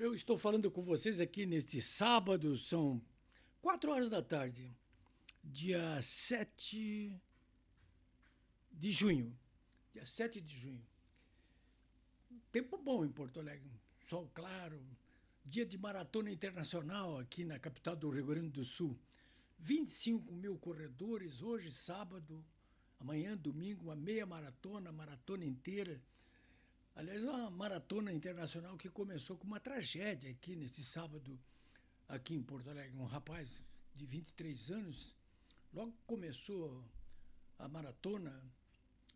Eu estou falando com vocês aqui neste sábado, são 4 horas da tarde, dia 7 de junho. Dia 7 de junho. Tempo bom em Porto Alegre, sol claro, dia de maratona internacional aqui na capital do Rio Grande do Sul. 25 mil corredores, hoje sábado, amanhã domingo, uma meia maratona, maratona inteira. Aliás, uma maratona internacional que começou com uma tragédia aqui neste sábado, aqui em Porto Alegre. Um rapaz de 23 anos, logo começou a maratona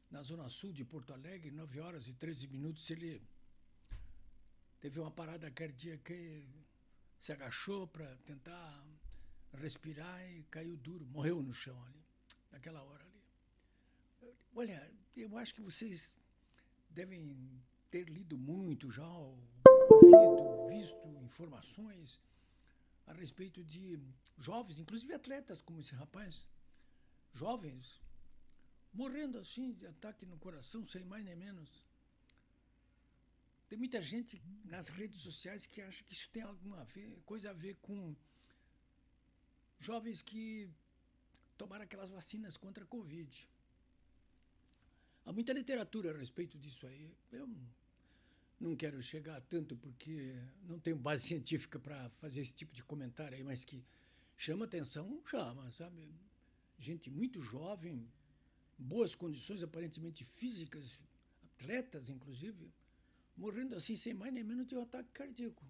na zona sul de Porto Alegre, 9 horas e 13 minutos, ele teve uma parada cardíaca e se agachou para tentar respirar e caiu duro, morreu no chão ali, naquela hora ali. Olha, eu acho que vocês devem ter lido muito já, ouvido, visto informações a respeito de jovens, inclusive atletas como esse rapaz, jovens, morrendo assim de ataque no coração, sem mais nem menos. Tem muita gente nas redes sociais que acha que isso tem alguma coisa a ver com jovens que tomaram aquelas vacinas contra a Covid. Há muita literatura a respeito disso aí. Eu não quero chegar tanto porque não tenho base científica para fazer esse tipo de comentário aí, mas que chama atenção, chama, sabe? Gente muito jovem, boas condições aparentemente físicas, atletas inclusive, morrendo assim sem mais nem menos de um ataque cardíaco.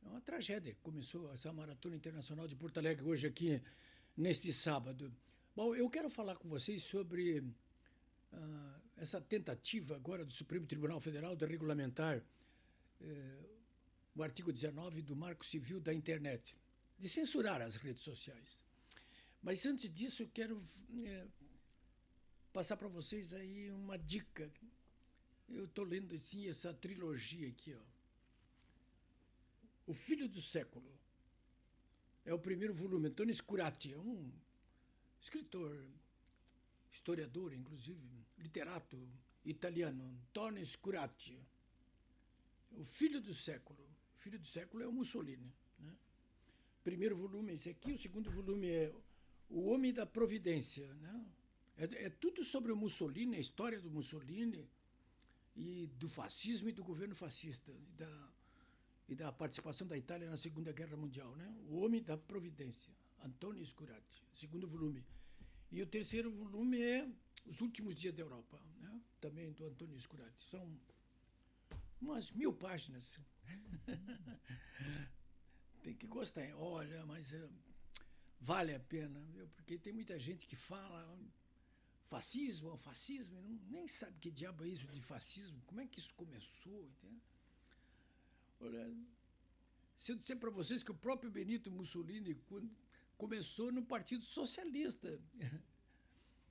É uma tragédia. Começou essa maratona internacional de Porto Alegre hoje aqui neste sábado. Bom, eu quero falar com vocês sobre essa tentativa agora do Supremo Tribunal Federal de regulamentar o artigo 19 do Marco Civil da Internet, de censurar as redes sociais. Mas antes disso, eu quero passar para vocês aí uma dica. Eu estou lendo assim essa trilogia aqui, ó. O Filho do Século. É o primeiro volume. Antonio Scurati é um escritor, historiador, inclusive, literato italiano, Antonio Scurati. O Filho do Século. O Filho do Século é o Mussolini, né? Primeiro volume é esse aqui, o segundo volume é O Homem da Providência, né? É tudo sobre o Mussolini, a história do Mussolini e do fascismo e do governo fascista e da participação da Itália na Segunda Guerra Mundial, né? O Homem da Providência, Antonio Scurati, segundo volume. E o terceiro volume é Os Últimos Dias da Europa, né? Também do Antonio Scurati. São umas 1000 páginas. Tem que gostar, hein? Olha, mas vale a pena, viu? Porque tem muita gente que fala fascismo, e nem sabe que diabo é isso de fascismo, como é que isso começou, entende? Olha, se eu disser para vocês que o próprio Benito Mussolini começou no Partido Socialista,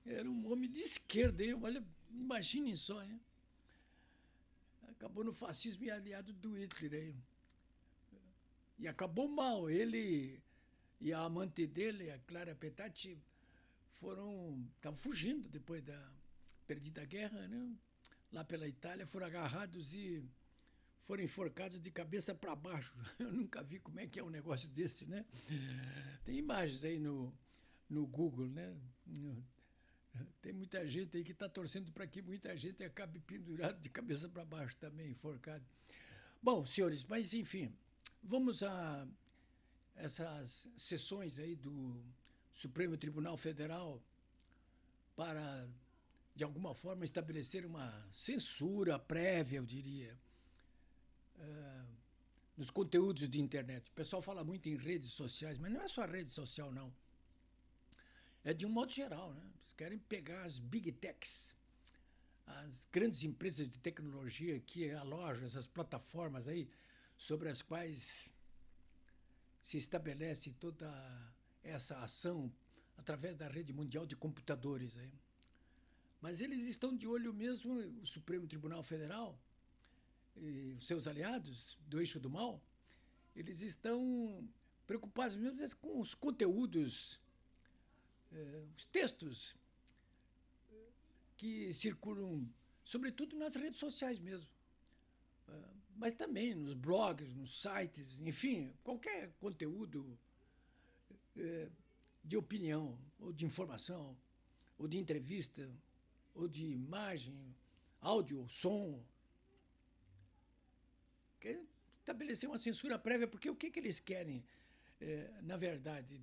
era um homem de esquerda, hein? Olha, imaginem só, hein? Acabou no fascismo e aliado do Hitler, hein? E acabou mal. Ele e a amante dele, a Clara Petacci, estavam fugindo depois da perdida a guerra, né? Lá pela Itália, foram agarrados e foram enforcados de cabeça para baixo. Eu nunca vi como é que é um negócio desse, né? Tem imagens aí no Google, né? Tem muita gente aí que está torcendo para que muita gente acabe pendurado de cabeça para baixo também, enforcado. Bom, senhores, mas enfim, vamos a essas sessões aí do Supremo Tribunal Federal para, de alguma forma, estabelecer uma censura prévia, eu diria, nos conteúdos de internet. O pessoal fala muito em redes sociais, mas não é só rede social, não. É de um modo geral, né? Eles querem pegar as big techs, as grandes empresas de tecnologia que alojam essas plataformas aí, sobre as quais se estabelece toda essa ação através da rede mundial de computadores aí. Mas eles estão de olho mesmo, o Supremo Tribunal Federal e os seus aliados do eixo do mal, eles estão preocupados mesmo com os conteúdos, os textos que circulam, sobretudo nas redes sociais mesmo. mas também nos blogs, nos sites, enfim, qualquer conteúdo de opinião, ou de informação, ou de entrevista, ou de imagem, áudio, som. Quer estabelecer uma censura prévia, porque o que eles querem, na verdade?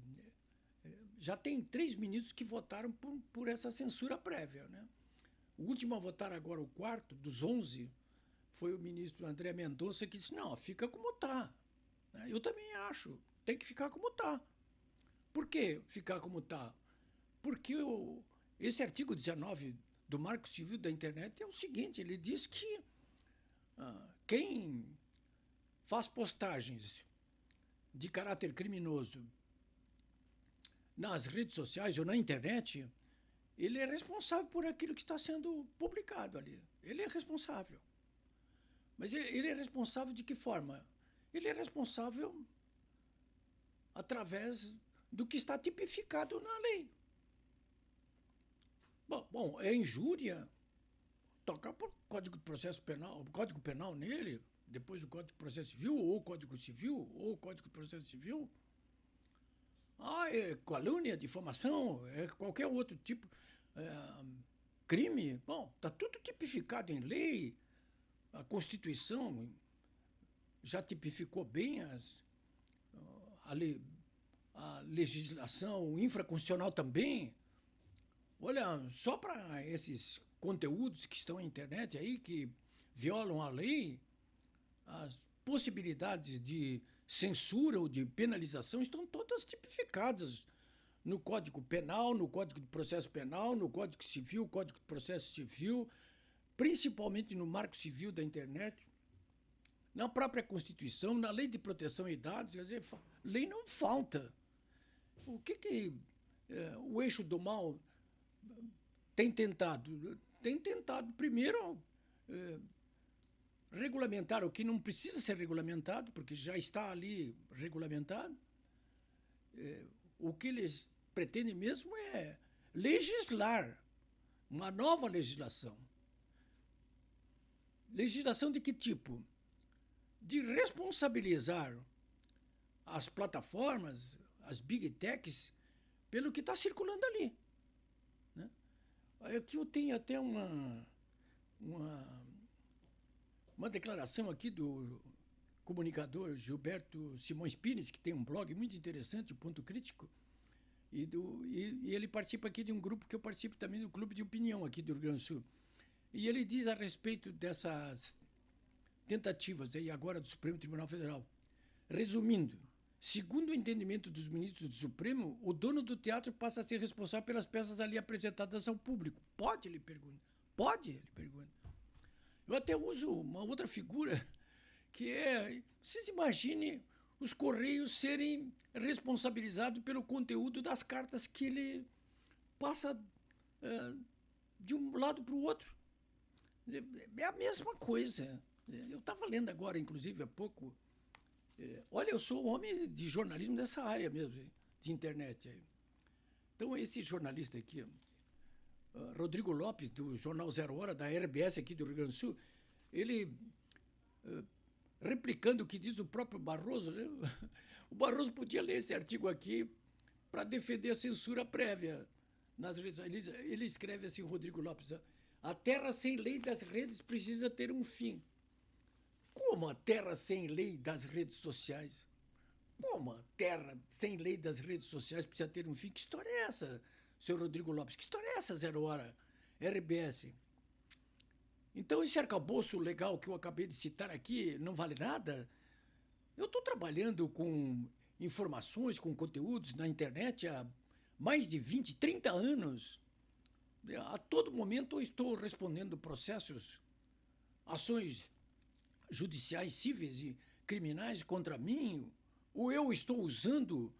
Já tem 3 ministros que votaram por essa censura prévia, né? O último a votar agora, o quarto, dos 11, foi o ministro André Mendonça, que disse, não, fica como está. Eu também acho, tem que ficar como está. Por que ficar como está? Porque esse artigo 19 do Marco Civil da Internet é o seguinte, ele diz que quem faz postagens de caráter criminoso nas redes sociais ou na internet, ele é responsável por aquilo que está sendo publicado ali. Ele é responsável. Mas ele é responsável de que forma? Ele é responsável através do que está tipificado na lei. Bom, é injúria, tocar por Código de Processo Penal, Código Penal nele, depois o Código de Processo Civil, ou o Código Civil, ou o Código de Processo Civil. É calúnia, difamação, é qualquer outro tipo, crime. Bom, está tudo tipificado em lei. A Constituição já tipificou bem a legislação infraconstitucional também. Olha, só para esses conteúdos que estão na internet aí, que violam a lei, as possibilidades de censura ou de penalização estão todas tipificadas no Código Penal, no Código de Processo Penal, no Código Civil, Código de Processo Civil, principalmente no Marco Civil da Internet, na própria Constituição, na Lei de Proteção de Dados. Quer dizer, lei não falta. O que o eixo do mal tem tentado? Tem tentado, primeiro, regulamentar o que não precisa ser regulamentado, porque já está ali regulamentado. O que eles pretendem mesmo é legislar, uma nova legislação. Legislação de que tipo? De responsabilizar as plataformas, as big techs, pelo que está circulando ali. Né? Aqui eu tenho até uma declaração aqui do comunicador Gilberto Simões Pires, que tem um blog muito interessante, o Ponto Crítico, e ele participa aqui de um grupo que eu participo também, do Clube de Opinião aqui do Rio Grande do Sul. E ele diz a respeito dessas tentativas aí agora do Supremo Tribunal Federal. Resumindo, segundo o entendimento dos ministros do Supremo, o dono do teatro passa a ser responsável pelas peças ali apresentadas ao público. Pode? Ele pergunta. Pode? Ele pergunta. Eu até uso uma outra figura, que é, vocês imaginem os Correios serem responsabilizados pelo conteúdo das cartas que ele passa de um lado para o outro. É a mesma coisa. Eu estava lendo agora, inclusive, há pouco. Olha, eu sou homem de jornalismo dessa área mesmo, de internet. Então, esse jornalista aqui, Rodrigo Lopes, do Jornal Zero Hora, da RBS aqui do Rio Grande do Sul, ele, replicando o que diz o próprio Barroso, né? O Barroso podia ler esse artigo aqui para defender a censura prévia nas redes. Ele escreve assim, Rodrigo Lopes: a terra sem lei das redes precisa ter um fim. Como a terra sem lei das redes sociais? Como a terra sem lei das redes sociais precisa ter um fim? Que história é essa, senhor Rodrigo Lopes? Que história é essa, Zero Hora, RBS? Então, esse arcabouço legal que eu acabei de citar aqui não vale nada? Eu estou trabalhando com informações, com conteúdos na internet há mais de 20, 30 anos. A todo momento eu estou respondendo processos, ações judiciais, cíveis e criminais contra mim, ou eu estou usando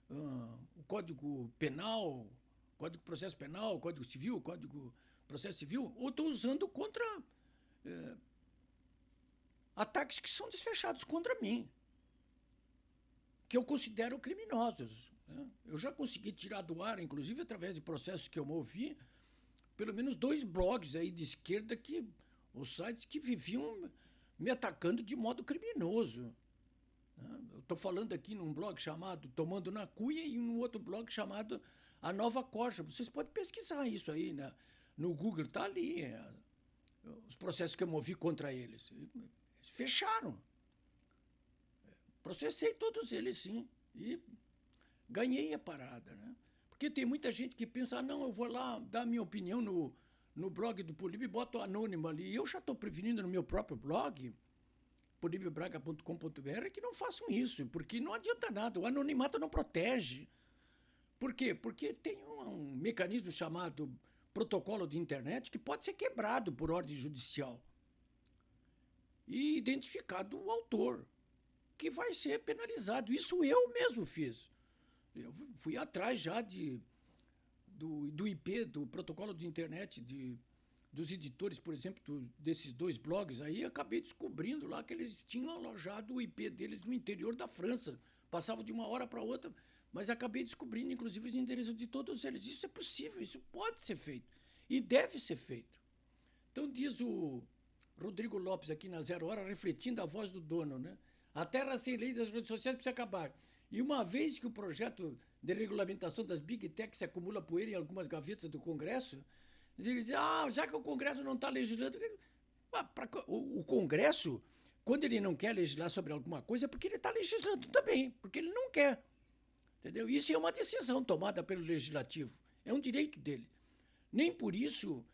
o Código Penal, Código de Processo Penal, Código Civil, Código de Processo Civil, ou estou usando contra ataques que são desfechados contra mim, que eu considero criminosos. Né? Eu já consegui tirar do ar, inclusive através de processos que eu movi, pelo menos 2 blogs aí de esquerda, os sites que viviam me atacando de modo criminoso. Eu estou falando aqui num blog chamado Tomando na Cuia e num outro blog chamado A Nova Corja. Vocês podem pesquisar isso aí, né? No Google, está ali. Os processos que eu movi contra eles. Eles fecharam. Processei todos eles, sim. E ganhei a parada, né? Porque tem muita gente que pensa, ah, não, eu vou lá dar minha opinião no blog do Políbio e boto anônimo ali. E eu já estou prevenindo no meu próprio blog, polibiobraga.com.br, que não façam isso, porque não adianta nada, o anonimato não protege. Por quê? Porque tem um mecanismo chamado protocolo de internet que pode ser quebrado por ordem judicial e identificado o autor, que vai ser penalizado. Isso eu mesmo fiz. Eu fui atrás já do IP, do protocolo de internet dos editores, por exemplo, desses dois blogs aí, acabei descobrindo lá que eles tinham alojado o IP deles no interior da França. Passava de uma hora para outra, mas acabei descobrindo, inclusive, os endereços de todos eles. Isso é possível, isso pode ser feito. E deve ser feito. Então diz o Rodrigo Lopes aqui na Zero Hora, refletindo a voz do dono, né? A terra sem lei das redes sociais precisa acabar. E uma vez que o projeto de regulamentação das Big Tech se acumula poeira em algumas gavetas do Congresso, ele diz, já que o Congresso não está legislando... O Congresso, quando ele não quer legislar sobre alguma coisa, é porque ele está legislando também, porque ele não quer. Entendeu? Isso é uma decisão tomada pelo Legislativo. É um direito dele. Nem por isso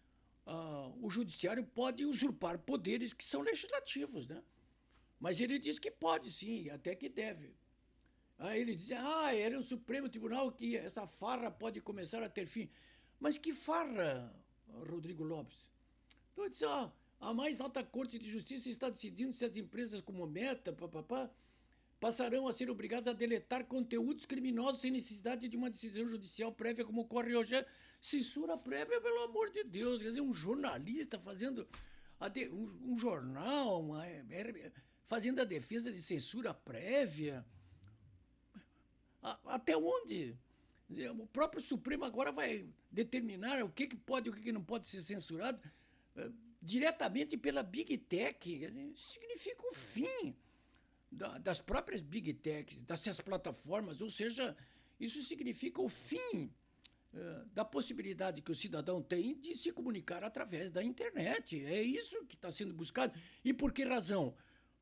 o Judiciário pode usurpar poderes que são legislativos, né? Mas ele diz que pode, sim, até que deve. Aí ele diz, era o Supremo Tribunal que essa farra pode começar a ter fim. Mas que farra, Rodrigo Lopes? Então ele diz, a mais alta Corte de Justiça está decidindo se as empresas como Meta, passarão a ser obrigadas a deletar conteúdos criminosos sem necessidade de uma decisão judicial prévia, como ocorre hoje. Censura prévia, pelo amor de Deus. Quer dizer, um jornalista fazendo um jornal, fazendo a defesa de censura prévia. Até onde? Quer dizer, o próprio Supremo agora vai determinar o que pode e o que não pode ser censurado diretamente pela Big Tech. Quer dizer, isso significa o fim das próprias Big Techs, dessas plataformas, ou seja, isso significa o fim da possibilidade que o cidadão tem de se comunicar através da internet. É isso que está sendo buscado. E por que razão?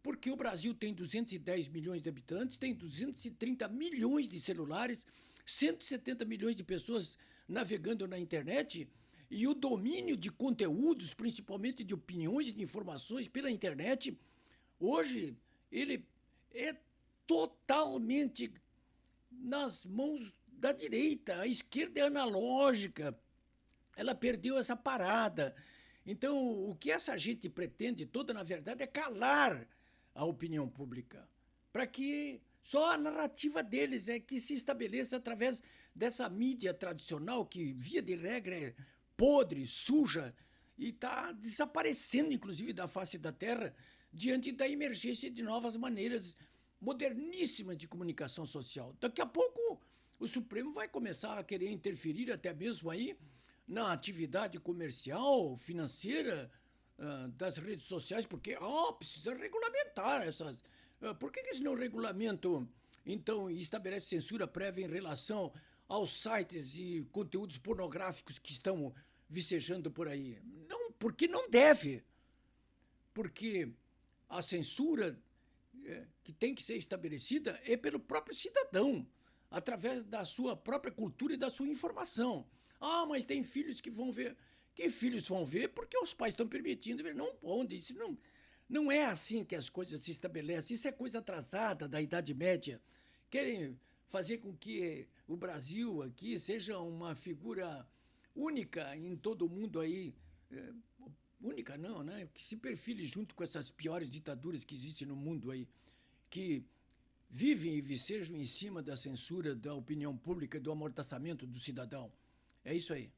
Porque o Brasil tem 210 milhões de habitantes, tem 230 milhões de celulares, 170 milhões de pessoas navegando na internet, e o domínio de conteúdos, principalmente de opiniões e de informações pela internet, hoje ele é totalmente nas mãos da direita. A esquerda é analógica, ela perdeu essa parada. Então, o que essa gente pretende toda, na verdade, é calar a opinião pública, para que só a narrativa deles é que se estabeleça através dessa mídia tradicional que, via de regra, é podre, suja e está desaparecendo, inclusive, da face da terra diante da emergência de novas maneiras moderníssimas de comunicação social. Daqui a pouco o Supremo vai começar a querer interferir até mesmo aí na atividade comercial, financeira das redes sociais, porque precisa regulamentar essas. Por que eles não regulamentam, então, e estabelece censura prévia em relação aos sites e conteúdos pornográficos que estão vicejando por aí? Não, porque não deve. Porque a censura que tem que ser estabelecida é pelo próprio cidadão, através da sua própria cultura e da sua informação. Mas tem filhos que vão ver. Que filhos vão ver porque os pais estão permitindo ver. Não pode, isso não é assim que as coisas se estabelecem. Isso é coisa atrasada da Idade Média. Querem fazer com que o Brasil aqui seja uma figura única em todo o mundo aí. Única não, né? Que se perfile junto com essas piores ditaduras que existem no mundo aí, que vivem e vicejam em cima da censura da opinião pública e do amordaçamento do cidadão. É isso aí.